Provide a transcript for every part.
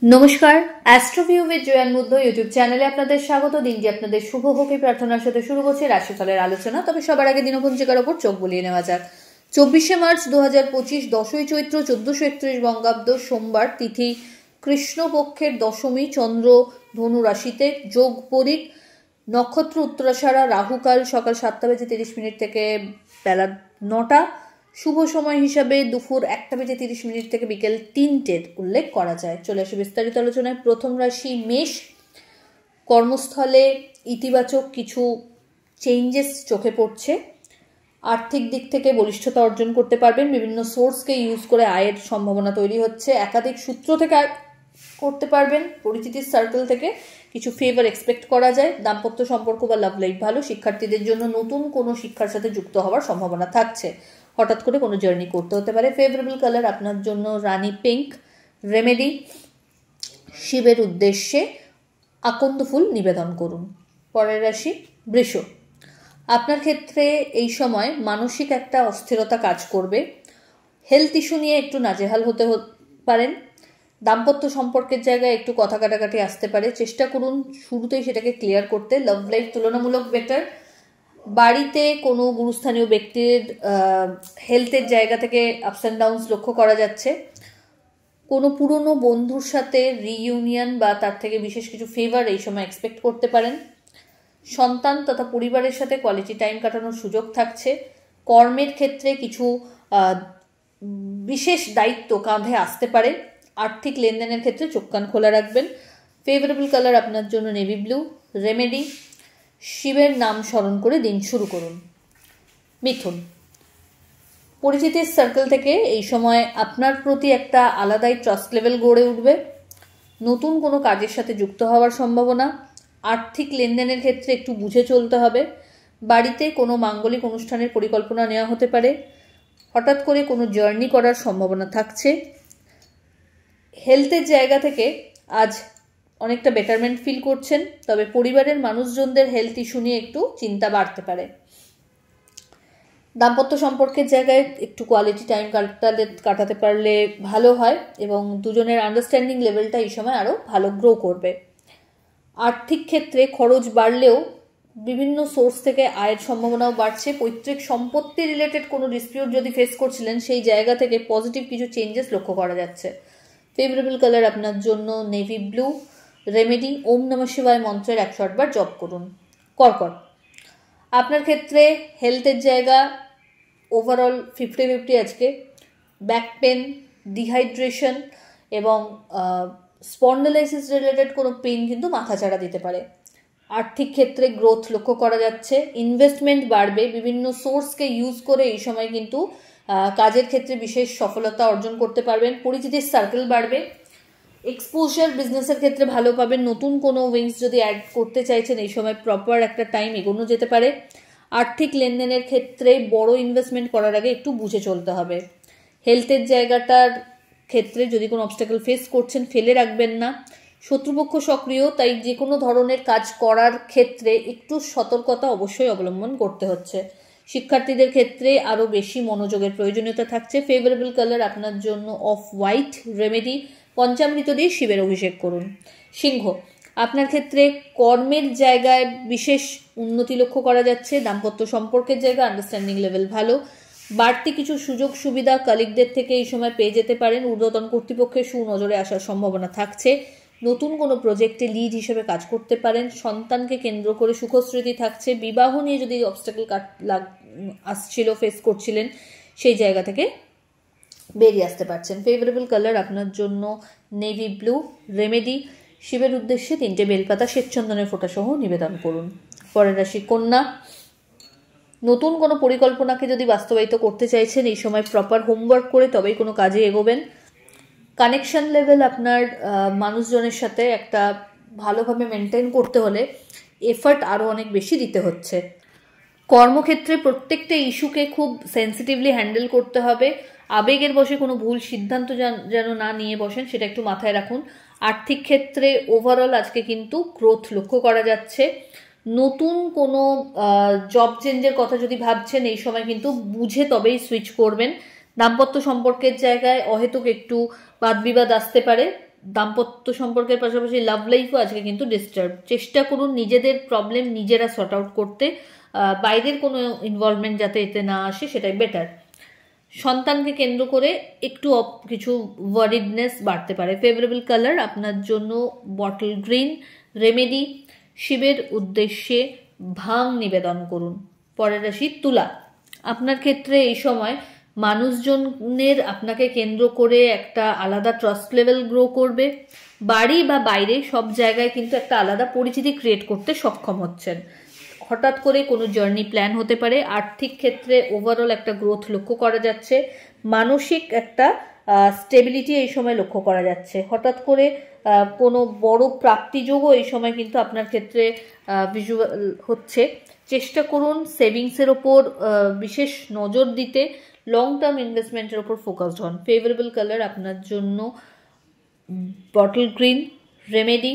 নমস্কার, অ্যাস্ট্রোভিউ with জয়ান মুদ্দ YouTube চ্যানেলে আপনাদের স্বাগত। দিনটি আপনাদের শুভ হোক এই প্রার্থনার সাথে শুরু করছে রাশিফলের আলোচনা। তবে সবার আগে দিনপঞ্জিকার ওপর চোখ বুলিয়ে নেওয়া যাক। 24শে মার্চ 2025, 10ই চৈত্র 1431 বঙ্গাব্দ, সোমবার, তিথি কৃষ্ণপক্ষের দশমী, চন্দ্র ধনু রাশিতে, যোগ পরিক, নক্ষত্র উত্তরাষাঢ়া, রাহুকাল সকাল 7:30 থেকে বেলা 9টা, শুভ সময় হিসাবে দুপুর 1:30 থেকে বিকেল 3টের উল্লেখ করা যায়। চলে আসে বিস্তারিত আলোচনায়। প্রথম রাশি মেষ। কর্মস্থলে ইতিবাচক কিছু চেঞ্জেস চোখে পড়ছে। আর্থিক দিক থেকে বলিষ্ঠতা অর্জন করতে পারবেন। বিভিন্ন সোর্সকে ইউজ করে আয়ের সম্ভাবনা তৈরি হচ্ছে। একাধিক সূত্র থেকে আয় করতে পারবেন। পরিচিতির সার্কেল থেকে কিছু ফেভার এক্সপেক্ট করা যায়। দাম্পত্য সম্পর্ক বা লাভ লাইফ ভালো। শিক্ষার্থীদের জন্য নতুন কোনো শিক্ষার সাথে যুক্ত হওয়ার সম্ভাবনা থাকছে। হঠাৎ করে কোনো জার্নি করতে হতে পারে। ফেভারেবল কালার আপনার জন্য রানী পিঙ্ক। রেমেডি, শিবের উদ্দেশ্যে আকন্দ ফুল নিবেদন করুন। পরের রাশি বৃষ। আপনার ক্ষেত্রে এই সময় মানসিক একটা অস্থিরতা কাজ করবে। হেলথ ইস্যু নিয়ে একটু নাজেহাল হতে পারেন। দাম্পত্য সম্পর্কের জায়গায় একটু কথা কাটাকাটি আসতে পারে। চেষ্টা করুন শুরুতেই সেটাকে ক্লিয়ার করতে। লাভ লাইফ তুলনামূলক বেটার। বাড়িতে কোনো গুরুস্থানীয় ব্যক্তির হেলথের জায়গা থেকে আপস অ্যান্ড ডাউনস লক্ষ্য করা যাচ্ছে। কোনো পুরনো বন্ধুর সাথে রিইউনিয়ন বা তার থেকে বিশেষ কিছু ফেভার এই সময় এক্সপেক্ট করতে পারেন। সন্তান তথা পরিবারের সাথে কোয়ালিটি টাইম কাটানোর সুযোগ থাকছে। কর্মের ক্ষেত্রে কিছু বিশেষ দায়িত্ব কাঁধে আসতে পারে। আর্থিক লেনদেনের ক্ষেত্রে চোখ কান খোলা রাখবেন। ফেভারেবল কালার আপনার জন্য নেভি ব্লু। রেমেডি, শিবের নাম স্মরণ করে দিন শুরু করুন। মিথুন। পরিচিতির সার্কেল থেকে এই সময় আপনার প্রতি একটা আলাদাই ট্রাস্ট লেভেল গড়ে উঠবে। নতুন কোনো কাজের সাথে যুক্ত হওয়ার সম্ভাবনা। আর্থিক লেনদেনের ক্ষেত্রে একটু বুঝে চলতে হবে। বাড়িতে কোনো মাঙ্গলিক অনুষ্ঠানের পরিকল্পনা নেওয়া হতে পারে। হঠাৎ করে কোনো জার্নি করার সম্ভাবনা থাকছে। হেলথের জায়গা থেকে আজ অনেকটা বেটারমেন্ট ফিল করছেন। তবে পরিবারের মানুষজনদের হেলথ ইস্যু নিয়ে একটু চিন্তা বাড়তে পারে। দাম্পত্য সম্পর্কের জায়গায় একটু কোয়ালিটি টাইম কাটাতে পারলে ভালো হয় এবং দুজনের আন্ডারস্ট্যান্ডিং লেভেলটা এই সময় আরও ভালো গ্রো করবে। আর্থিক ক্ষেত্রে খরচ বাড়লেও বিভিন্ন সোর্স থেকে আয়ের সম্ভাবনাও বাড়ছে। পৈতৃক সম্পত্তি রিলেটেড কোনো ডিসপিউট যদি ফেস করছিলেন সেই জায়গা থেকে পজিটিভ কিছু চেঞ্জেস লক্ষ্য করা যাচ্ছে। ফেভারেবল কালার আপনার জন্য নেভি ব্লু। রেমেডি, ওম নমঃ শিবায় মন্ত্রের 108 বার জপ করুন। কর্কট। আপনার ক্ষেত্রে হেলথের জায়গা ওভারঅল 50-50 আজকে। ব্যাক পেন, ডিহাইড্রেশন এবং স্পন্ডালাইসিস রিলেটেড কোনো পেন কিন্তু মাথাচাড়া দিতে পারে। আর্থিক ক্ষেত্রে গ্রোথ লক্ষ্য করা যাচ্ছে। ইনভেস্টমেন্ট বাড়বে। বিভিন্ন সোর্সকে ইউজ করে এই সময় কিন্তু কাজের ক্ষেত্রে বিশেষ সফলতা অর্জন করতে পারবেন। পরিচিতির সার্কেল বাড়বে। এক্সপোজার বিজনেসের ক্ষেত্রে ভালো পাবেন। নতুন কোনো উইংস যদি অ্যাড করতে চাইছেন এই সময় প্রপার একটা টাইম এগোনো যেতে পারে। আর্থিক লেনদেনের ক্ষেত্রে বড় ইনভেস্টমেন্ট করার আগে একটু বুঝে চলতে হবে। হেলথের জায়গাটার ক্ষেত্রে যদি কোনো অবস্টাকল ফেস করছেন ফেলে রাখবেন না। শত্রুপক্ষ সক্রিয়, তাই যে কোনো ধরনের কাজ করার ক্ষেত্রে একটু সতর্কতা অবশ্যই অবলম্বন করতে হচ্ছে। শিক্ষার্থীদের ক্ষেত্রে আরও বেশি মনোযোগের প্রয়োজনীয়তা থাকছে। ফেভারেবল কালার আপনার জন্য অফ হোয়াইট। রেমেডি, পঞ্চামৃত দিয়ে শিবের অভিষেক করুন। সিংহ। আপনার ক্ষেত্রে কর্মের জায়গায় বিশেষ উন্নতি লক্ষ্য করা যাচ্ছে। দাম্পত্য সম্পর্কের জায়গা আন্ডারস্ট্যান্ডিং লেভেল ভালো। বাড়তি কিছু সুযোগ সুবিধা কালিকদের থেকে এই সময় পেয়ে যেতে পারেন। ঊর্ধ্বতন কর্তৃপক্ষের সুনজরে আসার সম্ভাবনা থাকছে। নতুন কোনো প্রজেক্টে লিড হিসেবে কাজ করতে পারেন। সন্তানকে কেন্দ্র করে সুখস্মৃতি থাকছে। বিবাহ নিয়ে যদি অবস্টাকল আসছিল, ফেস করছিলেন, সেই জায়গা থেকে বেরিয়ে আসতে পারছেন। ফেভারেবল কালার আপনার জন্য নেভি ব্লু। রেমেডি, শিবের উদ্দেশ্যে 3টে বেলপাতা শ্বেতচন্দনের ফোঁটা সহ নিবেদন করুন। পরের রাশি কন্যা। নতুন কোনো পরিকল্পনাকে যদি বাস্তবায়িত করতে চাইছেন এই সময় প্রপার হোমওয়ার্ক করে তবেই কোনো কাজে এগোবেন। কানেকশন লেভেল আপনার মানুষজনের সাথে একটা ভালোভাবে মেনটেন করতে হলে এফার্ট আরও অনেক বেশি দিতে হচ্ছে। কর্মক্ষেত্রে প্রত্যেকটা ইস্যুকে খুব সেন্সিটিভলি হ্যান্ডেল করতে হবে। আবেগের বশে কোনো ভুল সিদ্ধান্ত যেন না নিয়ে বসেন, সেটা একটু মাথায় রাখুন। আর্থিক ক্ষেত্রে ওভারঅল আজকে কিন্তু গ্রোথ লক্ষ্য করা যাচ্ছে। নতুন কোনো জব চেঞ্জের কথা যদি ভাবছেন এই সময় কিন্তু বুঝে তবেই সুইচ করবেন। দাম্পত্য সম্পর্কের জায়গায় অহেতুক একটু বাদ বিবাদ আসতে পারে। দাম্পত্য সম্পর্কের পাশাপাশি লাভ লাইফও আজকে কিন্তু ডিস্টার্ব। চেষ্টা করুন নিজেদের প্রবলেম নিজেরা সর্ট আউট করতে, বাইরের কোনো ইনভলভমেন্ট যাতে এতে না আসে সেটাই বেটার। সন্তানকে কেন্দ্র করে একটু কিছু ওয়ারিডনেস বাড়তে পারে। ফেভারেবল কালার আপনার জন্য বটল গ্রিন। রেমেডি, শিবের উদ্দেশ্যে ভাং নিবেদন করুন। পরের রাশি তুলা। আপনার ক্ষেত্রে এই সময় মানুষজনের আপনাকে কেন্দ্র করে একটা আলাদা ট্রাস্ট লেভেল গ্রো করবে। বাড়ি বা বাইরে সব জায়গায় কিন্তু একটা আলাদা পরিচিতি ক্রিয়েট করতে সক্ষম হচ্ছেন। হঠাৎ করে কোনো জার্নি প্ল্যান হতে পারে। আর্থিক ক্ষেত্রে ওভারঅল একটা গ্রোথ লক্ষ্য করা যাচ্ছে। মানসিক একটা স্টেবিলিটি এই সময় লক্ষ্য করা যাচ্ছে। হঠাৎ করে কোনো বড় প্রাপ্তিযোগও এই সময় কিন্তু আপনার ক্ষেত্রে ভিজুয়াল হচ্ছে। চেষ্টা করুন সেভিংসের ওপর বিশেষ নজর দিতে, লং টার্ম ইনভেস্টমেন্টের ওপর ফোকাসড হন। ফেভারেবল কালার আপনার জন্য বটল গ্রিন। রেমেডি,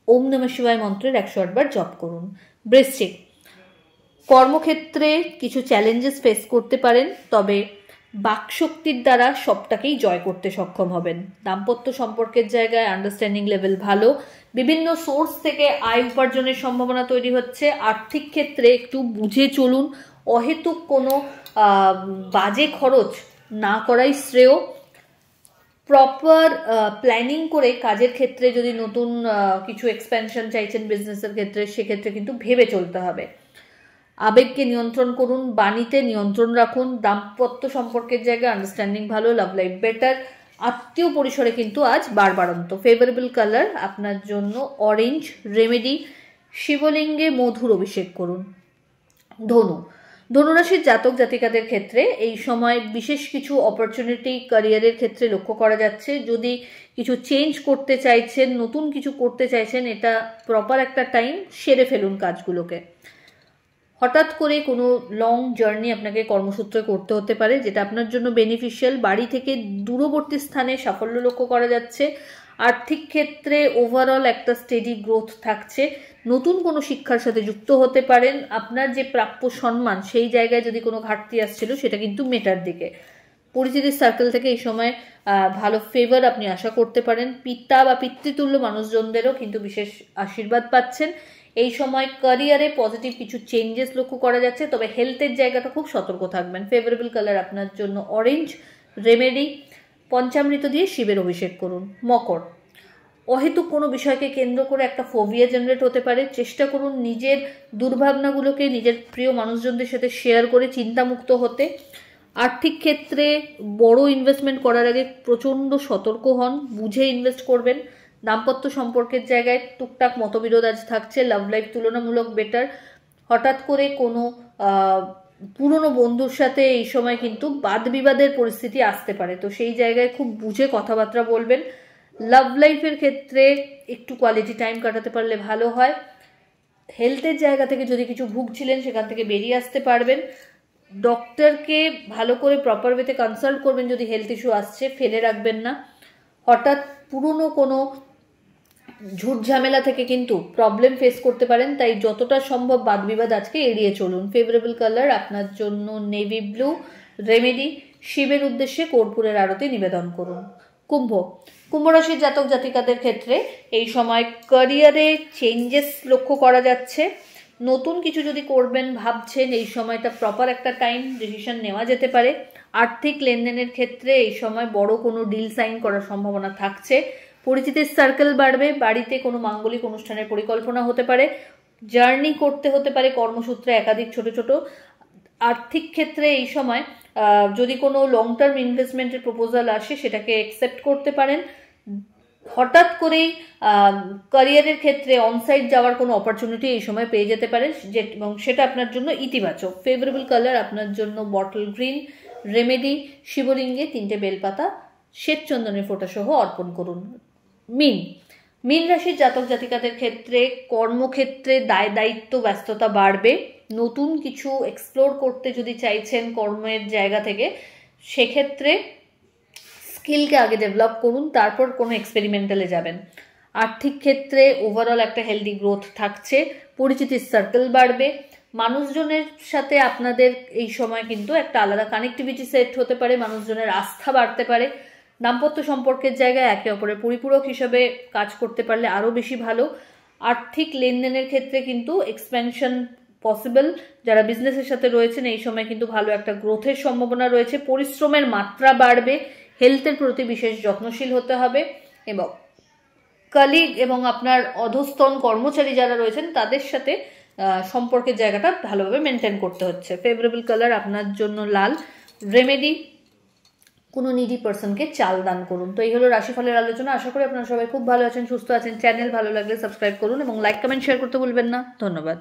ওম নমঃ শিবায় মন্ত্রের 108 বার জপ করুন। বৃশ্চিক, কর্মক্ষেত্রে কিছু চ্যালেঞ্জেস ফেস করতে পারেন, তবে বাকশক্তির দ্বারা সবটাকেই জয় করতে সক্ষম হবেন। দাম্পত্য সম্পর্কের জায়গায় আন্ডারস্ট্যান্ডিং লেভেল ভালো। বিভিন্ন সোর্স থেকে আয় উপার্জনের সম্ভাবনা তৈরি হচ্ছে। আর্থিক ক্ষেত্রে একটু বুঝে চলুন, অহেতুক কোনো বাজে খরচ না করাই শ্রেয়। প্রপার প্ল্যানিং করে কাজের ক্ষেত্রে যদি নতুন কিছু এক্সপ্যানশন চাইছেন বিজনেসের ক্ষেত্রে, সেক্ষেত্রে কিন্তু ভেবে চলতে হবে। আবেগকে নিয়ন্ত্রণ করুন, বাণীতে নিয়ন্ত্রণ রাখুন। দাম্পত্য সম্পর্কের জায়গায় আন্ডারস্ট্যান্ডিং ভালো, লাভ লাইফ বেটার। আত্মীয় পরিসরে কিন্তু আজ বাড়বাড়ন্ত। ফেভারেবল কালার আপনার জন্য অরেঞ্জ। রেমেডি, শিবলিঙ্গে মধুর অভিষেক করুন। ধনু, ধনুরাশির জাতক জাতিকাদের ক্ষেত্রে এই সময় বিশেষ কিছু অপরচুনিটি ক্যারিয়ারের ক্ষেত্রে লক্ষ্য করা যাচ্ছে। যদি কিছু চেঞ্জ করতে চাইছেন, নতুন কিছু করতে চাইছেন, এটা প্রপার একটা টাইম, সেরে ফেলুন কাজগুলোকে। হঠাৎ করে কোনো লং জার্নি আপনাকে কর্মসূত্রে করতে হতে পারে, যেটা আপনার জন্য বেনিফিশিয়াল। বাড়ি থেকে দূরবর্তী স্থানে সাফল্য লক্ষ্য করা যাচ্ছে। আর্থিক ক্ষেত্রে ওভারঅল একটা স্টেডি গ্রোথ থাকছে। নতুন কোনো শিক্ষার সাথে যুক্ত হতে পারেন। আপনার যে প্রাপ্য সম্মান, সেই জায়গায় যদি কোনো ঘাটতি আসছিল, সেটা কিন্তু মেটার দিকে। পরিচিতির সার্কেল থেকে এই সময় ভালো ফেভার আপনি আশা করতে পারেন। পিতা বা পিতৃতুল্য মানুষজনদেরও কিন্তু বিশেষ আশীর্বাদ পাচ্ছেন। এই সময় ক্যারিয়ারে পজিটিভ কিছু চেঞ্জেস লক্ষ্য করা যাচ্ছে, তবে হেলথের জায়গাটা খুব সতর্ক থাকবেন। ফেভারেবল কালার আপনার জন্য অরেঞ্জ। রেমেডি, পঞ্চামৃত দিয়ে শিবের অভিষেক করুন। মকর, অহেতুক কোনো বিষয়কে কেন্দ্র করে একটা ফোবিয়া জেনারেট হতে পারে। চেষ্টা করুন নিজের দুর্ভাবনাগুলোকে নিজের প্রিয় মানুষজনদের সাথে শেয়ার করে চিন্তামুক্ত হতে। আর্থিক ক্ষেত্রে বড় ইনভেস্টমেন্ট করার আগে প্রচণ্ড সতর্ক হন, বুঝে ইনভেস্ট করবেন। দাম্পত্য সম্পর্কের জায়গায় টুকটাক মতবিরোধ আজ থাকছে। লাভ লাইফ তুলনামূলক বেটার। হঠাৎ করে কোনো পুরনো বন্ধুর সাথে এই সময় কিন্তু বাদ বিবাদের পরিস্থিতি আসতে পারে, তো সেই জায়গায় খুব বুঝে কথাবার্তা বলবেন। লাভ লাইফের ক্ষেত্রে একটু কোয়ালিটি টাইম কাটাতে পারলে ভালো হয়। হেলথের জায়গা থেকে যদি কিছু ভুগছিলেন, সেখান থেকে বেরিয়ে আসতে পারবেন। ডক্টরকে ভালো করে প্রপার ওয়েতে কনসাল্ট করবেন যদি হেলথ ইস্যু আসছে, ফেলে রাখবেন না। হঠাৎ পুরনো কোনো ঝুট ঝামেলা থেকে কিন্তু প্রবলেম ফেস করতে পারেন, তাই যতটা সম্ভব বাদ বিবাদ আজকে এড়িয়ে চলুন। ফেভারেবল কালার আপনার জন্য নেভি ব্লু। রেমেডি, শিবের উদ্দেশ্যে কর্পূরের আরতি নিবেদন করুন। কুম্ভ, কুম্ভ রাশির জাতক জাতিকাদের ক্ষেত্রে এই সময় ক্যারিয়ারে চেঞ্জেস লক্ষ্য করা যাচ্ছে। নতুন কিছু যদি করবেন ভাবছেন, এই সময়টা প্রপার একটা টাইম, ডিসিশন নেওয়া যেতে পারে। আর্থিক লেনদেনের ক্ষেত্রে এই সময় বড় কোনো ডিল সাইন করার সম্ভাবনা থাকছে। পরিচিতির সার্কেল বাড়বে। বাড়িতে কোনো মাঙ্গলিক অনুষ্ঠানের পরিকল্পনা হতে পারে। জার্নি করতে হতে পারে কর্মসূত্রে একাধিক ছোট ছোট। আর্থিক ক্ষেত্রে এই সময় যদি কোনো লং টার্ম ইনভেস্টমেন্টের প্রপোজাল আসে, সেটাকে অ্যাকসেপ্ট করতে পারেন। হঠাৎ করেই ক্যারিয়ারের ক্ষেত্রে অনসাইট যাওয়ার কোনো অপরচুনিটি এই সময় পেয়ে যেতে পারে, এবং সেটা আপনার জন্য ইতিবাচক। ফেভারেবল কালার আপনার জন্য বটল গ্রিন। রেমেডি, শিবলিঙ্গে 3টে বেলপাতা শ্বেত চন্দনের ফোঁটা সহ অর্পণ করুন। মিন, মিন রাশির জাতক জাতিকাদের ক্ষেত্রে কর্মক্ষেত্রে দায় দায়িত্ব ব্যস্ততা বাড়বে। নতুন কিছু এক্সপ্লোর করতে যদি চাইছেন কর্মের জায়গা থেকে, সেক্ষেত্রে স্কিলকে আগে ডেভেলপ করুন, তারপর কোনো এক্সপেরিমেন্টালে যাবেন। আর্থিক ক্ষেত্রে ওভারঅল একটা হেলদি গ্রোথ থাকছে। পরিচিতির সার্কেল বাড়বে। মানুষজনের সাথে আপনাদের এই সময় কিন্তু একটা আলাদা কানেক্টিভিটি সেট হতে পারে, মানুষজনের আস্থা বাড়তে পারে। দাম্পত্য সম্পর্কের জায়গায় একে অপরের পরিপূরক হিসেবে কাজ করতে পারলে আরও বেশি ভালো। আর্থিক লেনদেনের ক্ষেত্রে কিন্তু এক্সপেনশন পসিবল। যারা বিজনেসের সাথে রয়েছেন এই সময় কিন্তু ভালো একটা গ্রোথের সম্ভাবনা রয়েছে। পরিশ্রমের মাত্রা বাড়বে, হেলথের প্রতি বিশেষ যত্নশীল হতে হবে এবং কলিগ এবং আপনার অধস্তন কর্মচারী যারা রয়েছেন তাদের সাথে সম্পর্কের জায়গাটা ভালোভাবে মেনটেন করতে হচ্ছে। ফেভারেবল কালার আপনার জন্য লাল। রেমেডি, কোনো নিডি পার্সনকে চাল দান করুন। তো এই হলো রাশিফলের আলোচনা। আশা করি আপনারা সবাই খুব ভালো আছেন, সুস্থ আছেন। চ্যানেল ভালো লাগলে সাবস্ক্রাইব করুন এবং লাইক কমেন্ট শেয়ার করতে ভুলবেন না। ধন্যবাদ।